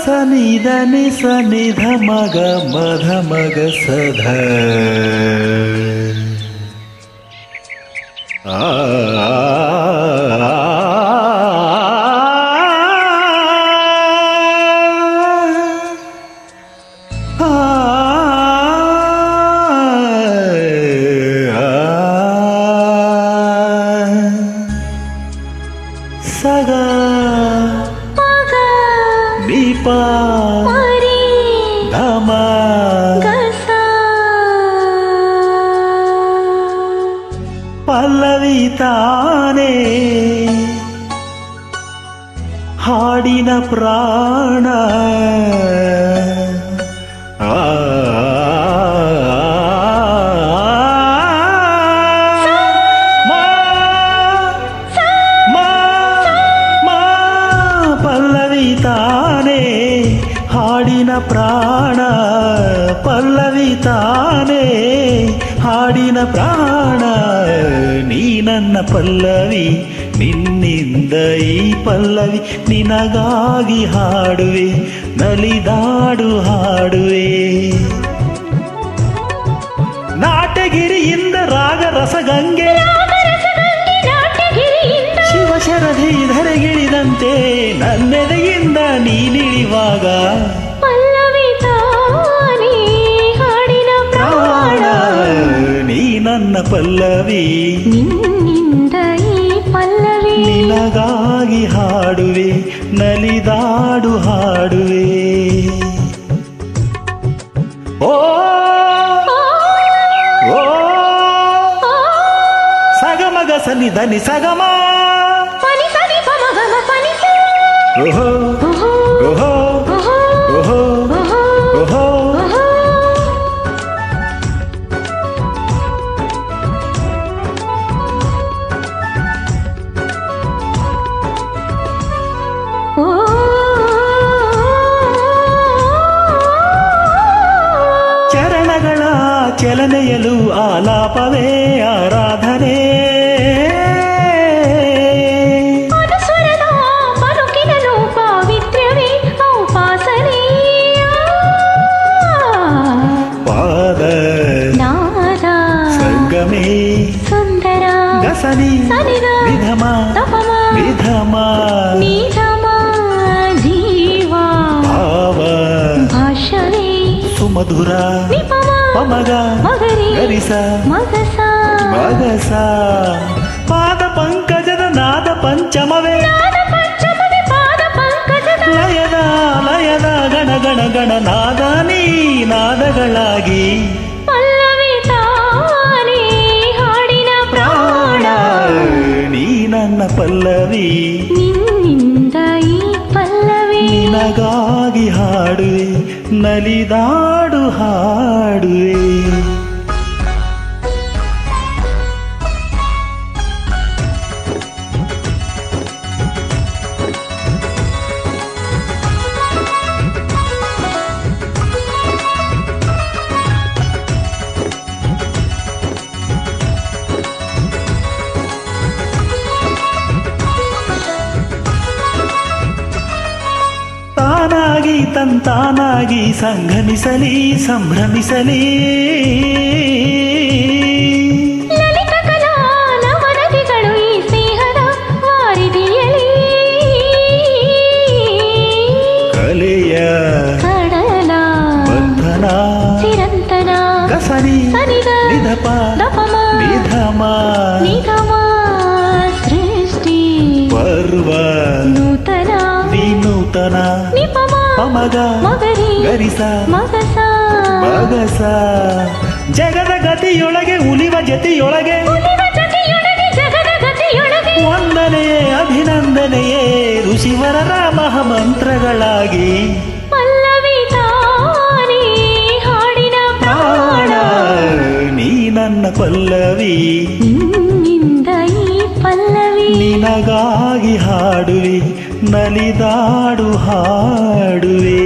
ಸನಿಧನಿ ಸನಿಧ ಮಗ ಮಧ ಮಗ ಸಧ ಸಗ ದೀಪ ಧಮ ಪಲ್ಲವಿ ತಾನೇ ಹಾಡಿನ ಪ್ರಾಣ ಪಲ್ಲವಿ ತಾನೇ ಹಾಡಿನ ಪ್ರಾಣ ಪಲ್ಲವಿ ತಾನೇ ಹಾಡಿನ ಪ್ರಾಣ ನೀ ನನ್ನ ಪಲ್ಲವಿ ನಿನ್ನಿಂದ ಈ ಪಲ್ಲವಿ ನಿನಗಾಗಿ ಹಾಡುವೆ ನಲಿದಾಡು ಹಾಡುವೆ ನಾಟ್ಯಗಿರಿಯಿಂದ ರಾಗ ರಸಗಂಗೆ ಶಿವಶರಧಿ ಧರೆಗಿಳಿದಂತೆ ನನ್ನೆದೆಯಿಂದ ನೀನಿಳಿವಾಗ ಪಲ್ಲವಿ ತಾನೇ ಹಾಡಿನ ಪ್ರಾಣ ನೀ ನನ್ನ ಪಲ್ಲವಿ ನಿನ್ನಿಂದ ಈ ಪಲ್ಲವಿ ನಿನಗಾಗಿ ಹಾಡುವೆ ನಲಿದಾಡು ಹಾಡುವೆ ಓ ಓ ಸಗಮಗ ಸನಿ ಧನಿ ಸಗಮ ಪನಿ ಸನಿ ಪಮಗಮ ಪನಿ ಓಹೋ ಓಹೋ ಓಹೋ ಓಹೋ ಚರಣಗಳ ಚಲನೆಯಲು ಆಲಾಪವೇ ಆರಾಧನೆ ಅನುಸ್ವರದ ಬದುಕಿನಲು ಪಾವಿತ್ರ್ಯವೇ ಔಪಾಸನೆ ಪಾದ ನಾದ ಸಂಗಮೇ ಸುಂದರ ಗಸನಿ ಸನಿದ ವಿಧಮ ತಪಮ ವಿಧಮ ನಿಧಮ ಜೀವ ಭಾವ ಭಾಷವೇ ಸುಮಧುರ ನಿಪಮ ಪಮಗ ಮಗರಿ ಗರಿಸ ಮಗಸ ಮಗಸ ಪಾದ ಪಂಕಜದ ನಾದ ಪಂಚಮವೇ ನಾದ ಪಂಚಮವೇ ಪಾದ ಪಂಕಜದ ಲಯದ ಲಯದ ಗಣ ಗಣ ಗಣ ನಾದ ನೀ ನಾದಗಳಾಗಿ ಪಲ್ಲವಿ ತಾನೇ ಹಾಡಿನ ಪ್ರಾಣ ನೀ ನನ್ನ ಪಲ್ಲವಿ ನಿನ್ನಿಂದ ಈ ಪಲ್ಲವಿ ನಿನಗಾಗಿ ಹಾಡುವೆ ನಲಿದಾಡು ಹಾಡುವೆ ತಾನಾಗಿ ತಂತಾನಾಗಿ ಸಂಗಮಿಸಲಿ ಸಂಭ್ರಮಿಸಲಿ ಲಲಿತ ಕಲಾ ನವನದಿಗಳು ಈ ಸ್ನೇಹದ ವಾರಿದಿಯಲಿ ಕಲೆಯ ಕಡಲ ಬಂಧನ ಚಿರಂತನ ಕಸನಿ ಸನಿದ ನಿಧಪ ದಪಮ ನಿಧಮ ನಿಗಮ ಸೃಷ್ಟಿ ಪರ್ವ ನೂತನ ವಿನೂತನ ನಿಪಮ ಪಮಗ ಮಗರಿ ಗರಿಸ ಮಗಸ ಮಗಸ ಜಗದ ಗತಿಯೊಳಗೆ ಉಲಿವ ಜತಿಯೊಳಗೆ ಉಲಿವ ಜತಿಯೊಳಗೆ ಜಗದ ಗತಿಯೊಳಗೆ ವಂದನೆಯೇ ಅಭಿನಂದನೆಯೇ ಋಷಿವರರ ಮಹಾಮಂತ್ರಗಳಾಗಿ ಪಲ್ಲವಿ ತಾನೇ ಹಾಡಿನ ಪ್ರಾಣ ನೀ ನನ್ನ ಪಲ್ಲವಿ ನಿನ್ನಿಂದ ಈ ಪಲ್ಲವಿ ನಿನಗಾಗಿ ಹಾಡುವೆ ನಲಿದಾಡು ಹಾಡುವೆ